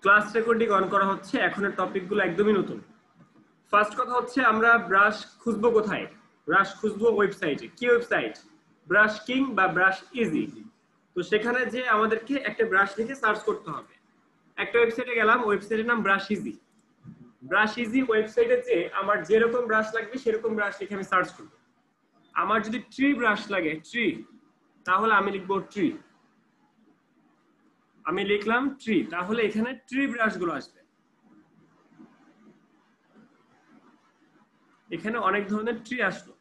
Class recording on করা হচ্ছে। এখনের টপিকগুলো একদমই নতুন। ফার্স্ট কথা হচ্ছে আমরা ব্রাশ খুঁজবো কোথায়? ব্রাশ খুঁজবো ওয়েবসাইটে। কি ওয়েবসাইট? ব্রাশ কিং বা ব্রাশ ইজি। তো সেখানে যে আমাদেরকে একটা ব্রাশ লিখে সার্চ করতে হবে। একটা ওয়েবসাইটে গেলাম, ওয়েবসাইটের নাম ব্রাশ ইজি। ব্রাশ ইজি ওয়েবসাইটে যে আমার যেরকম ব্রাশ লাগবে সেরকম ব্রাশ লিখে আমি সার্চ করব। আমার যদি ট্রি ব্রাশ লাগে, ট্রি, তাহলে আমি লিখবো ট্রি। আমি লিখলাম ট্রি, তাহলে এখানে ট্রি ব্রাশ গুলো আসবে। এখানে অনেক ধরনের ট্রি আসলো।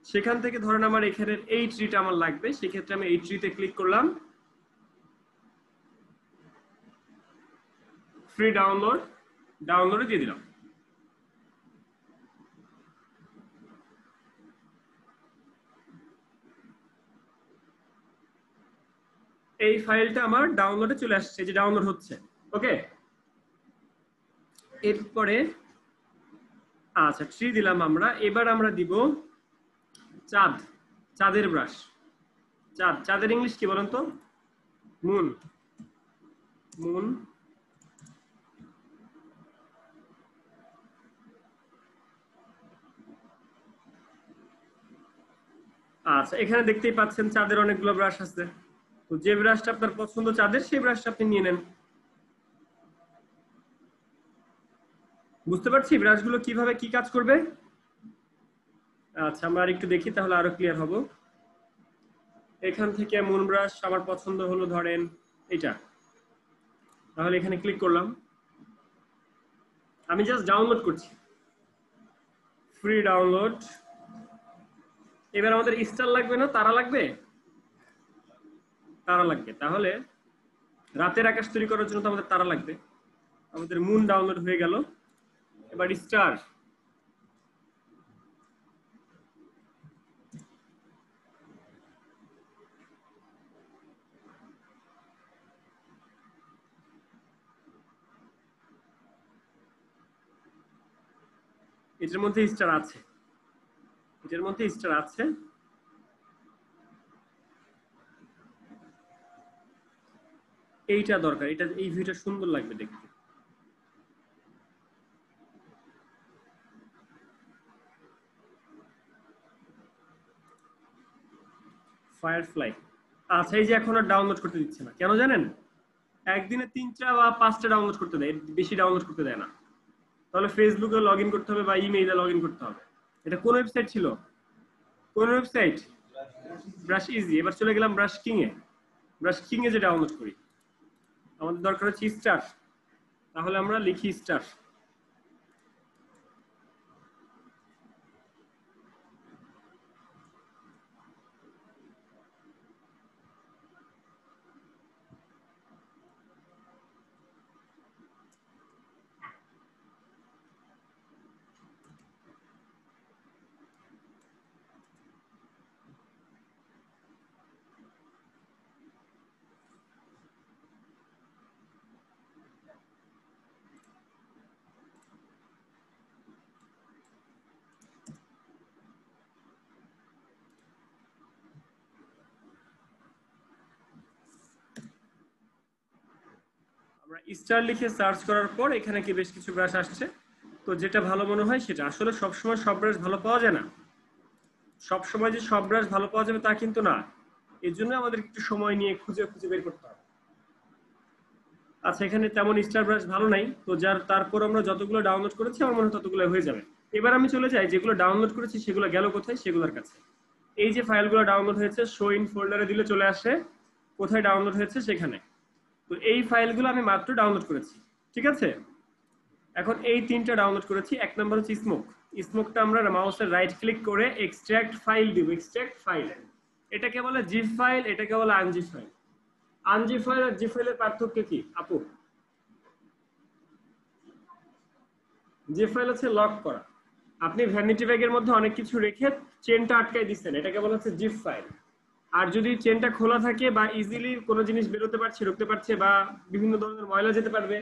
সেখান থেকে ধরেন আমার এখানের এই ট্রিটা আমার লাগবে, সেক্ষেত্রে আমি এই ট্রিতে ক্লিক করলাম, ফ্রি ডাউনলোড, ডাউনলোডে দিয়ে দিলাম। এই ফাইলটা আমার ডাউনলোডে চলে আসছে, যে ডাউনলোড হচ্ছে। ওকে, এরপরে আচ্ছা ট্রি দিলাম আমরা। এবার আমরা দিব চাঁদ, চাঁদের ব্রাশ। চাঁদ, চাঁদের ইংলিশ কি বলেন তো? Moon, moon. আচ্ছা, এখানে দেখতেই পাচ্ছেন চাঁদের অনেকগুলো ব্রাশ আছে। তো যে ব্রাশটা আপনার পছন্দ চাঁদের, সেই ব্রাশটা আপনি নিয়ে নেন। বুঝতে পারছি ব্রাশগুলো কিভাবে কি কাজ করবে? আচ্ছা, আমরা আরেকটু দেখি, তাহলে আরো ক্লিয়ার হব। এখান থেকে মুন ব্রাশ আমার পছন্দ হলো ধরেন এটা, তাহলে এখানে ক্লিক করলাম। আমি জাস্ট ডাউনলোড করছি, ফ্রি ডাউনলোড। এবার আমাদের স্টার লাগবে না, তারা লাগবে? তারা লাগবে। তাহলে রাতের আকাশ তৈরি করার জন্য তো আমাদের তারা লাগবে। আমাদের মুন ডাউনলোড হয়ে গেল। এবার স্টার, এটার মধ্যে স্টার আছে, এটার মধ্যে স্টার আছে। এইটা দরকার, এটা এই ভিউটা সুন্দর লাগবে দেখতে। ফায়ারফ্লাই। আচ্ছা, এই যে এখন আর ডাউনলোড করতে দিচ্ছে না, কেন জানেন? একদিনে 3টা বা 5টা ডাউনলোড করতে দেয়, বেশি ডাউনলোড করতে দেয় না। তাহলে ফেসবুকে লগ ইন করতে হবে বা ইমেইলে লগ ইন করতে হবে। এটা কোন ওয়েবসাইট ছিল? কোন ওয়েবসাইট? Brush easy. এবার চলে গেলাম ব্রাশ কিং এ। ব্রাশ কিং এ যে ডাউনলোড করি, আমাদের দরকার হচ্ছে স্টার, তাহলে আমরা লিখি স্টার। আমরা স্টার লিখে সার্চ করার পর এখানে কি বেশ কিছু ব্রাশ আসছে। তো যেটা ভালো মনে হয় সেটা। আসলে সবসময় সব ব্রাশ ভালো পাওয়া যায় না, সবসময় যে সব ব্রাশ ভালো পাওয়া যাবে তা কিন্তু না। এর জন্য আমাদের একটু সময় নিয়ে খুঁজে খুঁজে বের করতে হবে। আচ্ছা, এখানে তেমন স্টার ব্রাশ ভালো নাই, তো যার তারপর আমরা যতগুলো ডাউনলোড করেছি আমার মনে হয় ততগুলো হয়ে যাবে। এবার আমি চলে যাই, যেগুলো ডাউনলোড করেছি সেগুলো গেল কোথায়, সেগুলোর কাছে। এই যে ফাইলগুলো ডাউনলোড হয়েছে, শো ইন ফোল্ডারে দিলে চলে আসে কোথায় ডাউনলোড হয়েছে সেখানে। তো এই ফাইলগুলো আমি মাত্র ডাউনলোড করেছি, ঠিক আছে? এখন এই 3টা ডাউনলোড করেছি। এক নম্বর হচ্ছে স্মোক। স্মোকটা আমরা মাউসের রাইট ক্লিক করে এক্সট্রাক্ট ফাইল দিব, এক্সট্রাক্ট ফাইল। এটাকে বলে জিপ ফাইল, এটাকে বলে আনজিপ ফাইল। আনজিপ ফাইল আর জিপ ফাইলের পার্থক্য কি আপু? জিপ ফাইল হচ্ছে লক করা, আপনি ভ্যানিটি ব্যাগের মধ্যে অনেক কিছু রেখে চেনটা আটকাই দিচ্ছেন, এটাকে বলা হচ্ছে জিপ ফাইল। আর যদি চেনটা খোলা থাকে বা ইজিলি কোনো জিনিস বেরোতে পারছে, ঢুকতে পারছে, বা বিভিন্ন ধরনের ময়লা যেতে পারবে,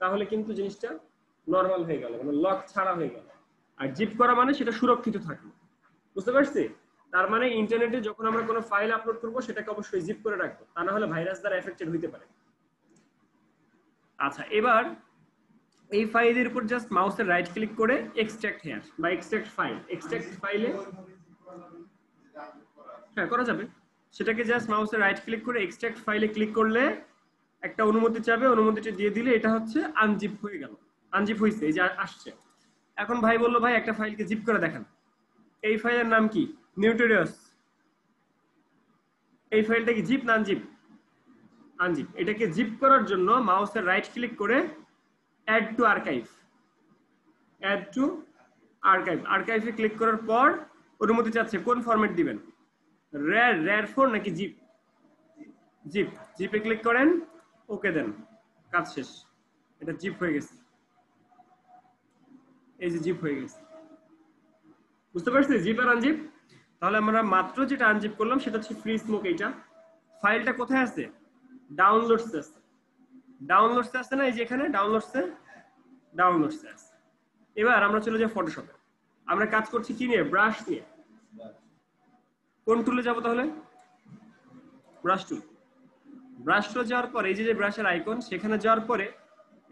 তাহলে কিন্তু জিনিসটা নর্মাল হয়ে গেল, মানে লক ছাড়া হয়ে গেল। আর জিপ করা মানে সেটা সুরক্ষিত থাকলো। বুঝতে পারছি? তার মানে ইন্টারনেটে যখন আমরা কোনো ফাইল আপলোড করবো সেটাকে অবশ্যই জিপ করে রাখবো, তা না হলে ভাইরাস দ্বারা এফেক্টেড হইতে পারে। আচ্ছা, এবার এই ফাইলের উপর জাস্ট মাউসের রাইট ক্লিক করে এক্সট্রাক্ট হেয়ার বা এক্সট্রাক্ট ফাইল, এক্সট্রাক্ট ফাইলে হ্যাঁ করা যাবে। সেটাকে জাস্ট মাউসের রাইট ক্লিক করে এক্সট্রাক্ট ফাইলে ক্লিক করলে একটা অনুমতি চাবে, অনুমতিটা দিয়ে দিলে এটা হচ্ছে আনজিপ হয়ে গেল, আনজিপ হয়েছে, এই যে আসছে। এখন ভাই বললো ভাই একটা ফাইলকে জিপ করে দেখান। এই ফাইলের নাম কি? নিউটেরিয়াস। এই ফাইলটা কি জিপ না আনজিপ? আনজিপ। এটাকে জিপ করার জন্য মাউসের রাইট ক্লিক করে add to archive, add to archive, আর্কাইভে ক্লিক করার পর অনুমতি চাচ্ছে কোন ফরম্যাট দিবেন, রেয়ার, রেয়ার ফোর নাকি জিপ? জিপ। জিপে ক্লিক করেন, ওকে দেন, কাজ শেষ। এটা জিপ হয়ে গেছে, এই যে জিপ হয়ে গেছে। বুঝতে পারছি জিপ আর আনজিপ? তাহলে আমরা মাত্র যেটা আনজিপ করলাম সেটা হচ্ছে ফ্রি স্মোক। এইটা ফাইলটা কোথায় আছে? ডাউনলোডসে আছে। ডাউনলোডসে আছে না, এই যে এখানে ডাউনলোডসে, ডাউনলোডসে আছে। এবার আমরা চলে যাই ফটোশপে। আমরা কাজ করছি কি নিয়ে? ব্রাশ নিয়ে। কোন টুলে যাব তাহলে? ব্রাশ টুল। ব্রাশ টুলে যাওয়ার পরে এই যে ব্রাশের আইকন, সেখানে যাওয়ার পরে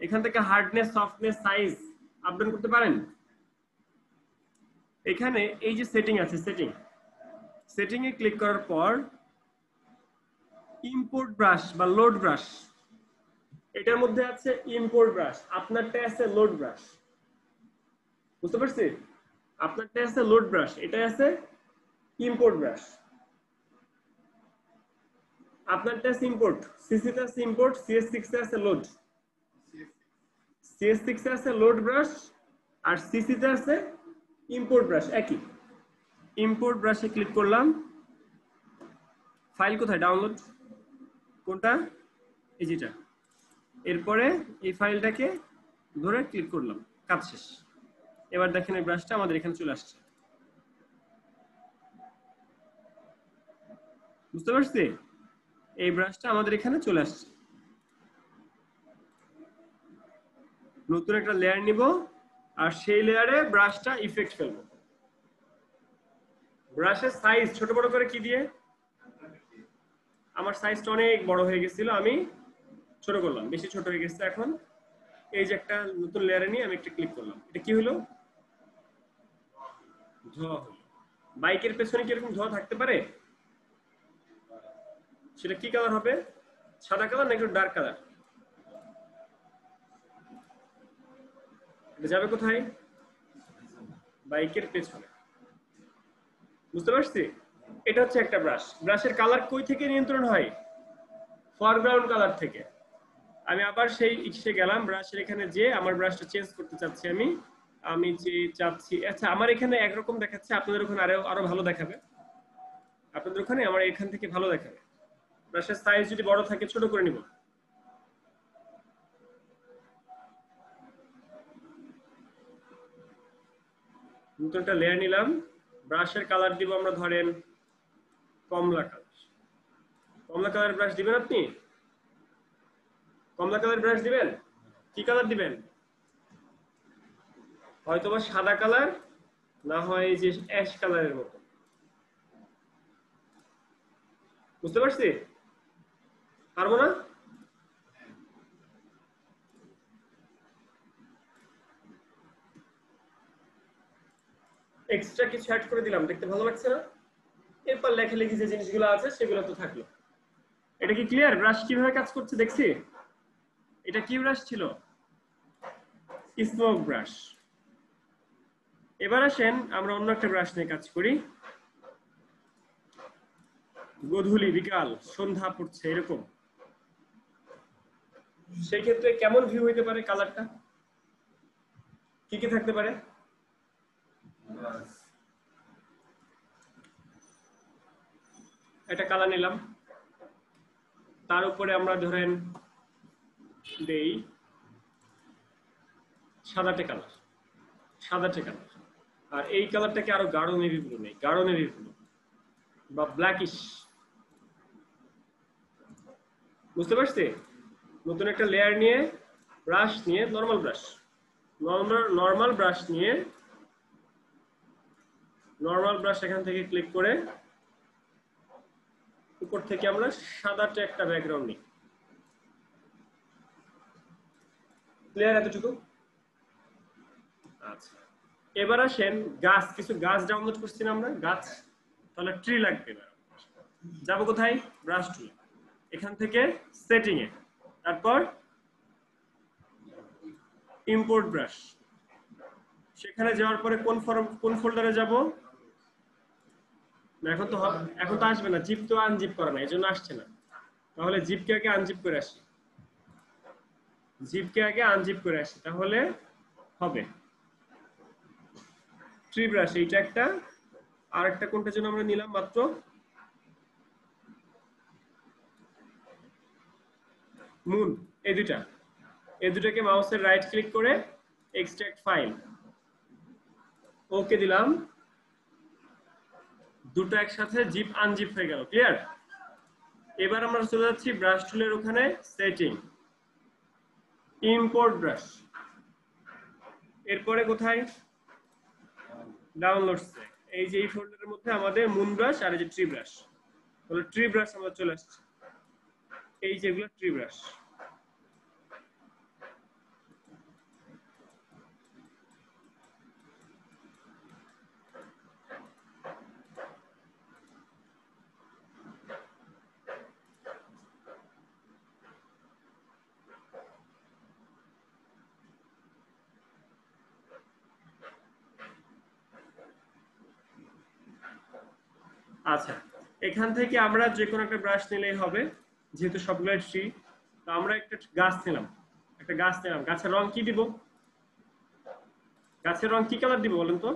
এখান থেকে হার্ডনেস, সফটনেস, সাইজ আপডেট করতে পারেন। এখানে এই যে সেটিং আছে, সেটিং, সেটিং এ ক্লিক করার পর ইম্পোর্ট ব্রাশ বা লোড ব্রাশ, এটার মধ্যে আছে ইম্পোর্ট ব্রাশ, আপনারটা আছে লোড ব্রাশ। বুঝতে পারছি? আপনারটা আছে লোড ব্রাশ, এটাই আছে ইম্পোর্ট ব্রাশ। আপনারটা আছে ইম্পোর্ট, সিসি তে আছে ইম্পোর্ট, CS6 এ আছে লোড। CS6 এ আছে লোড ব্রাশ আর সিসি তে আছে ইম্পোর্ট ব্রাশ, একই। ইম্পোর্ট ব্রাশে ক্লিক করলাম। ফাইল কোথায়? ডাউনলোড। কোনটা? এই যেটা। এরপরে এই ফাইলটাকে ধরে ক্লিক করলাম, কাজ শেষ। এবার দেখেন এই ব্রাশটা আমাদের এখানে চলে আসছে। বুঝতে পারছি? এই ব্রাশটা আমাদের এখানে চলে আসছে। নতুন একটা লেয়ার নিব আর সেই লেয়ারে ব্রাশটা ইফেক্ট ফেলবো। ব্রাশের সাইজ ছোট বড় করে কি দিয়ে? আমার সাইজটা অনেক বড় হয়ে গেছিল, আমি ছোট করলাম, বেশি ছোট হয়ে গেছে। এখন এই যে একটা নতুন লেয়ারে নিয়ে আমি একটা ক্লিক করলাম, এটা কি হলো? ধোঁয়া হলো। বাইকের পেছনে কি এরকম ধোঁয়া থাকতে পারে? সেটা কি কালার হবে? সাদা কালার নাকি ডার্ক কালার? এটা যাবে কোথায়? বাইকের পেছনে। বুঝতে পারছি? এটা হচ্ছে একটা ব্রাশ। ব্রাশের কালার কই থেকে নিয়ন্ত্রণ হয়? ফরগ্রাউন্ড কালার থেকে। আমি আবার সেই ইসে গেলাম, ব্রাশের এখানে যে আমার ব্রাশটা চেঞ্জ করতে চাচ্ছি আমি, আমি যে চাচ্ছি, আচ্ছা আমার এখানে একরকম দেখাচ্ছে, আপনাদের ওখানে আরো ভালো দেখাবে। আপনাদের ওখানে আমার এখান থেকে ভালো দেখাবে। ব্রাশের সাইজ যদি বড় থাকে ছোট করে নিব। নতুনটা লেয়ার নিলাম, ব্রাশের কালার দিব আমরা ধরেন কমলা কালার। কমলা কালার ব্রাশ দিবেন আপনি? কমলা কালার ব্রাশ দিবেন? কি কালার দিবেন? হয়তোবা সাদা কালার, না হয় যে অ্যাশ কালারের মতো। বুঝতে পারছি? পারবো না? এক্সট্রা কিছু অ্যাড করে দিলাম, দেখতে ভালো লাগছে না? এরপর লেখালেখি যে জিনিসগুলো আছে সেগুলো তো থাকলো। এটা কি ক্লিয়ার? ব্রাশ কিভাবে কাজ করছে দেখছি। এটা কি ব্রাশ ছিল? Smoke brush. এবার আসেন আমরা অন্য একটা ব্রাশ নিয়ে কাজ করি। গধূলি, বিকাল, সন্ধ্যা পড়ছে এরকম, সেই ক্ষেত্রে কেমন ভিউ হইতে পারে? কালারটা কি কি থাকতে পারে? একটা কালার নিলাম, তার উপরে আমরা ধরেন দেই সাদাটে কালার, সাদাটে কালার। আর এই কালারটাকে আরো গাঢ় নেভি ব্লু নেই, গাঢ় নেভি ব্লু বা ব্ল্যাকিশ। বুঝতে পারছি? নতুন একটা লেয়ার নিয়ে, ব্রাশ নিয়ে, নর্মাল ব্রাশ, নর্মাল ব্রাশ নিয়ে, নর্মাল ব্রাশ এখান থেকে ক্লিক করে উপর থেকে আমরা সাদাটে একটা ব্যাকগ্রাউন্ড নিই। ক্লিয়ার এতটুকু? আচ্ছা, এবার আসেন গাছ, কিছু গাছ ডাউনলোড করছি না আমরা, গাছ, তাহলে ট্রি লাগবে না। যাবো কোথায়? ব্রাশ টুলে, এখান থেকে সেটিং এ, তারপর ইম্পোর্ট ব্রাশ। সেখানে যাওয়ার পরে কোন ফোল্ডারে যাব? এখন তো আসবে না, জিপ তো আনজিপ করা না, এই জন্য আসছে না। তাহলে জিপকে আগে আনজিপ করে আসি, তাহলে হবে। ট্রি ব্রাশ এইটা একটা, আর একটা কোনটার জন্য আমরা নিলাম মাত্র? মুন। এই দুটাকে মাউসের রাইট ক্লিক করে এক্সট্রাক্ট ফাইল, ওকে দিলাম। দুটো একসাথে জিপ আনজিপ হয়ে গেল। ক্লিয়ার? এবার আমরা চলে যাচ্ছি ব্রাশ টুলের ওখানে, সেটিং, ইম্পোর্ট ব্রাশ। এরপরে কোথায়? ডাউনলোডস। এই যে এই ফোল্ডারের মধ্যে আমাদের মুন ব্রাশ আর এই যে ট্রি ব্রাশ, তাহলে ট্রি ব্রাশ আমরা চলে আসছে, এই যেগুলো ট্রি ব্রাশ। আচ্ছা, এখান থেকে আমরা যে কোনো একটা ব্রাশ নিলেই হবে, যেহেতু সবগুলো ট্রি। তো আমরা একটা গাছ নিলাম, গাছের রং কি দিব? গাছের রং কি কালার দিব বলেন তো?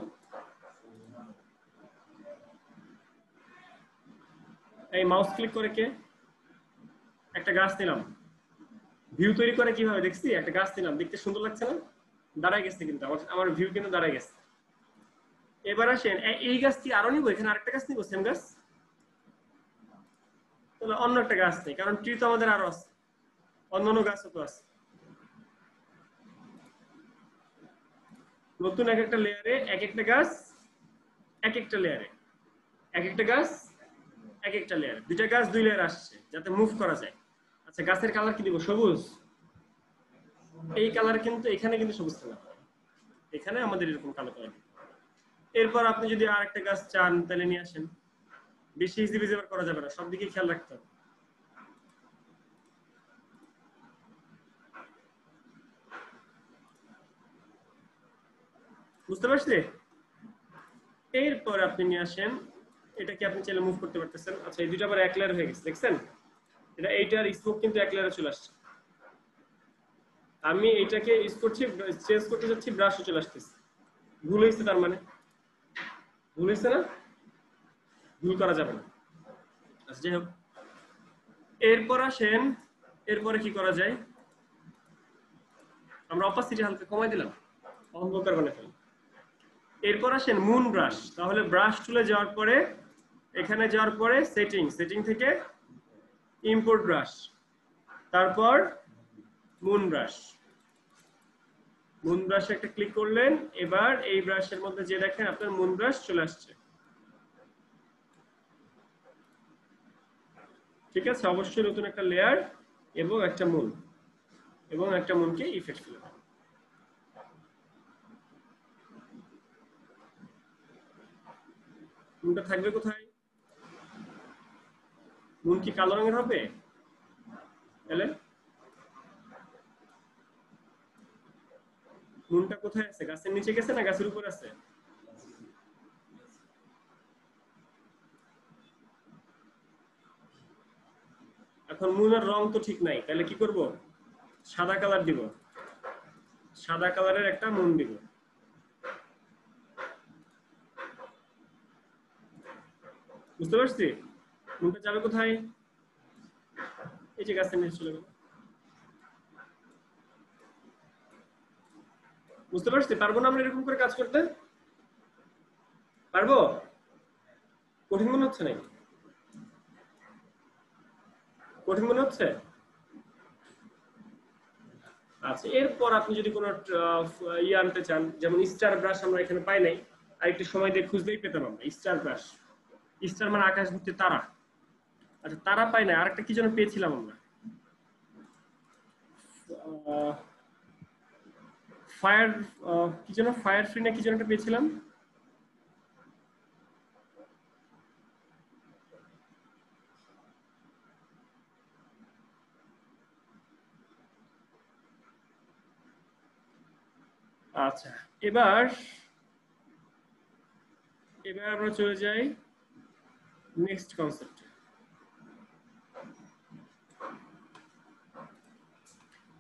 এই মাউস ক্লিক করে কে? একটা গাছ নিলাম, ভিউ তৈরি করে কিভাবে দেখছি? একটা গাছ নিলাম, দেখতে সুন্দর লাগছে না? দাঁড়ায় গেছে কিন্তু আমার ভিউ কিন্তু দাঁড়ায় গেছে। এবার আসেন, এই গাছ কি আরো নিবো? এখানে আরেকটা গাছ নিবো, সেম গাছ? তাহলে অন্য একটা গাছ নেই, কারণ ট্রি তো আমাদের আরো আছে, অন্যান্য গাছও তো আছে। নতুন এক একটা লেয়ারে এক একটা গাছ, এক একটা লেয়ারে এক একটা গাছ, এক একটা লেয়ার, দুইটা গাছ দুই লেয়ার আসছে যাতে মুভ করা যায়। আচ্ছা, গাছের কালার কি দিব? সবুজ। এই কালার কিন্তু এখানে কিন্তু সবুজ কালার, এখানে আমাদের এরকম কালো কালার। এরপর আপনি যদি আর একটা গাছ চান তাহলে নিয়ে আসেন, বেশি ইজিলি করা যাবে না, সব দিকে খেয়াল রাখতে হবে। বুঝতে পারছি? এরপর আপনি নিয়ে আসেন, এটাকে আপনি চাইলে মুভ করতে পারতেছেন। আচ্ছা, এই দুটো আবার এক লেয়ার হয়ে গেছে, দেখছেন? এইটার স্মোক কিন্তু এক লেয়ারে চলে আসছে। আমি এইটাকে চেঞ্জ করতে যাচ্ছি, ব্রাশও চলে আসতেছে। ভুল হয়েছে, তার মানে ভুল হয়েছে না? ভুল করা যাবে না। আচ্ছা, যাই হোক, এরপর আসেন, এরপরে কি করা যায়? আমরা অপাসিটি হালকা কমাই দিলাম, অন্ধকার বানিয়ে ফেললাম। এরপর আসেন মুন ব্রাশ। তাহলে ব্রাশ টুলে যাওয়ার পরে, এখানে যাওয়ার পরে সেটিং থেকে ইম্পোর্ট ব্রাশ, তারপর মুন ব্রাশ। মুন ব্রাশে একটা ক্লিক করলেন, এবার এই ব্রাশের মধ্যে যে দেখেন আপনার মুন ব্রাশ চলে আসছে। ঠিক আছে, অবশ্যই নতুন একটা লেয়ার এবং একটা মুন, এবং একটা মুনকে ইফেক্ট ফেলে দেন। মুনটা থাকবে কোথায়? মুন কি কালো রঙের হবে? তাহলে মুনটা কোথায় আছে? গাছের নিচে গেছে না গাছের উপর আছে? এখন মুনের রং তো ঠিক নাই, তাহলে কি করব? সাদা কালার দিব, সাদা কালারের একটা মুন দিব। বুঝতে পারছি? মুনটা যাবে কোথায়? এই যে গাছের নিচে চলে গেল। বুঝতে পারছি? পারবো না আমরা এরকম করে কাজ করতে? পারবো? কঠিন মনে হচ্ছে নাকি? কঠিন মনে হচ্ছে? আচ্ছা, এরপর আপনি যদি কোনো ইয়ে আনতে চান, যেমন স্টার ব্রাশ আমরা এখানে পাই নাই, আর একটু সময় দিয়ে খুঁজলেই পেতাম আমরা স্টার ব্রাশ। স্টার মানে আকাশ ভর্তি তারা। আচ্ছা, তারা পাই না, আরেকটা কি যেন পেয়েছিলাম আমরা, ফায়ার কি যেন ফায়ার ফ্রি না কি যেন একটা পেয়েছিলাম। আচ্ছা, এবার আমরা চলে যাই নেক্সট কনসেপ্ট।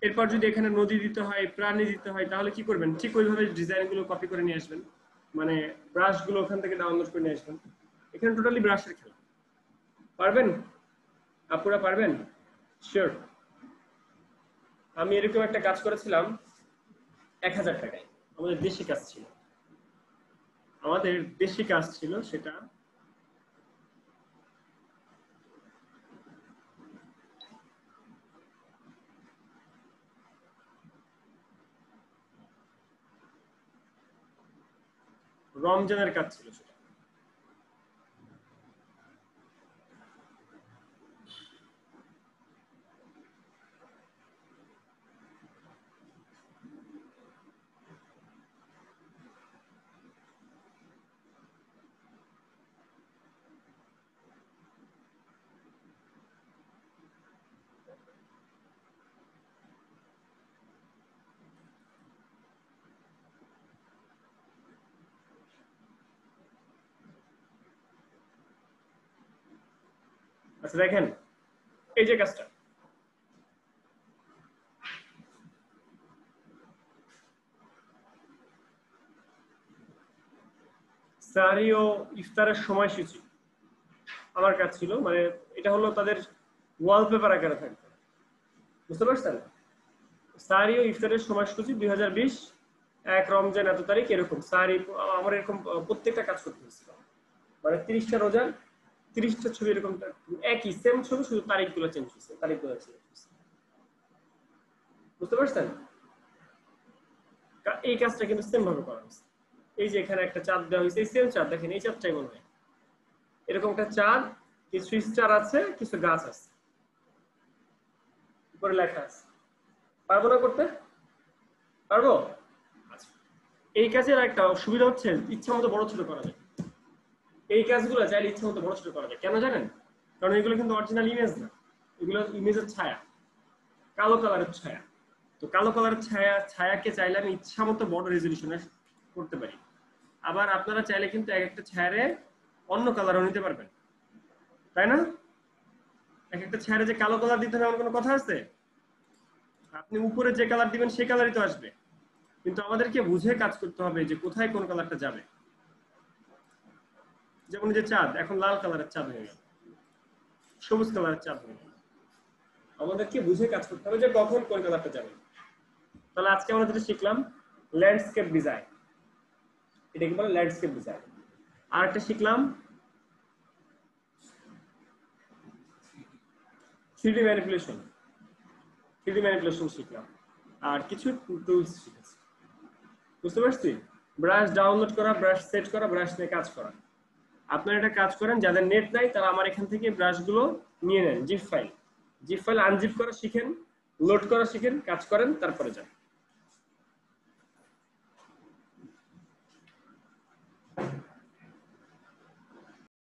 এরপর যদি এখানে নদী দিতে হয়, প্রাণী দিতে হয়, তাহলে কি করবেন? ঠিক ওইভাবে ডিজাইন গুলো কপি করে নিয়ে আসবেন, মানে ব্রাশ গুলো ওখান থেকে ডাউনলোড করে নিয়ে আসবেন। এখানে টোটালি ব্রাশের খেলা। পারবেন আপুরা? পারবেন? শিওর? আমি এরকম একটা কাজ করেছিলাম 1000 টাকায়। আমাদের দেশি কাজ ছিল, সেটা রমজানের কাজ ছিল সেটা। আচ্ছা দেখেন, এই যে কাজটা, সাহরি ও ইফতারের সময়সূচি আমার কাজ ছিল। মানে এটা হলো তাদের ওয়ালপেপার আকারে থাকবে, বুঝতে পারছেন? সাহরি ও ইফতারের সময়সূচি 2020 1 রমজান এত তারিখ, এরকম সাহরি। আমার এরকম প্রত্যেকটা কাজ করতে হয়েছিল, মানে 30টা রোজা, 30টা ছবি, এরকম একই সেম ছবি, শুধু তারিখগুলো চেঞ্জ হয়েছে, তারিখগুলো চেঞ্জ হয়েছে, বুঝতে পারছেন? এই কাজটা কিন্তু সেম ভাবে করা হয়েছে। এই যে এখানে একটা চাঁদ দেওয়া হয়েছে, এই সেম চাঁদ, দেখেন এই চাঁদটাই মনে হয় এরকম একটা চাঁদ, কিছু স্টার আছে, কিছু গাছ আছে, উপরে লেখা আছে। পারবো না করতে? পারবো? আচ্ছা, এই কাজের একটা সুবিধা হচ্ছে ইচ্ছা মতো বড় ছোট করা যায়। এই কাজগুলো চাইলে ইচ্ছা মতো বড় ছোট করা যায়। কেন জানেন? কারণ এগুলো কিন্তু অরিজিনাল ইমেজ না, এগুলো ইমেজের ছায়া, কালো কালারের ছায়া। তো কালো কালারের ছায়াকে চাইলে আমি ইচ্ছা মতো বড় রেজলিউশনে করতে পারি। আবার আপনারা চাইলে কিন্তু এক একটা ছায়ারে অন্য কালারও নিতে পারবেন, তাই না? এক একটা ছায়ারে যে কালো কালার দিতে হবে এমন কোনো কথা আছে? আপনি উপরে যে কালার দিবেন সেই কালারই তো আসবে, কিন্তু আমাদেরকে বুঝে কাজ করতে হবে যে কোথায় কোন কালারটা যাবে। যেমন যে চাঁদ, এখন লাল কালারের চাঁদ হয়ে গেল, সবুজ কালারের চাঁদ হয়ে গেল। আমাদেরকে বুঝে কাজ করতে হবে যে কখন কোন কালারটা যাবে। তাহলে আজকে আমরা যেটা শিখলাম ল্যান্ডস্কেপ ডিজাইন, এটা কি বলে? Landscape design. আর একটা শিখলাম 3D ম্যানিপুলেশন, 3D ম্যানিপুলেশন শিখলাম, আর কিছু টুলস শিখেছি, বুঝতে পারছি? ব্রাশ ডাউনলোড করা, ব্রাশ সেট করা, ব্রাশ নিয়ে কাজ করা। আপনারা এটা কাজ করেন, যাদের নেট নাই তারা আমার এখান থেকে ব্রাশগুলো নিয়ে নেন, জিপ ফাইল আনজিপ করা শিখেন, লোড করা শিখেন, কাজ করেন, তারপরে যান।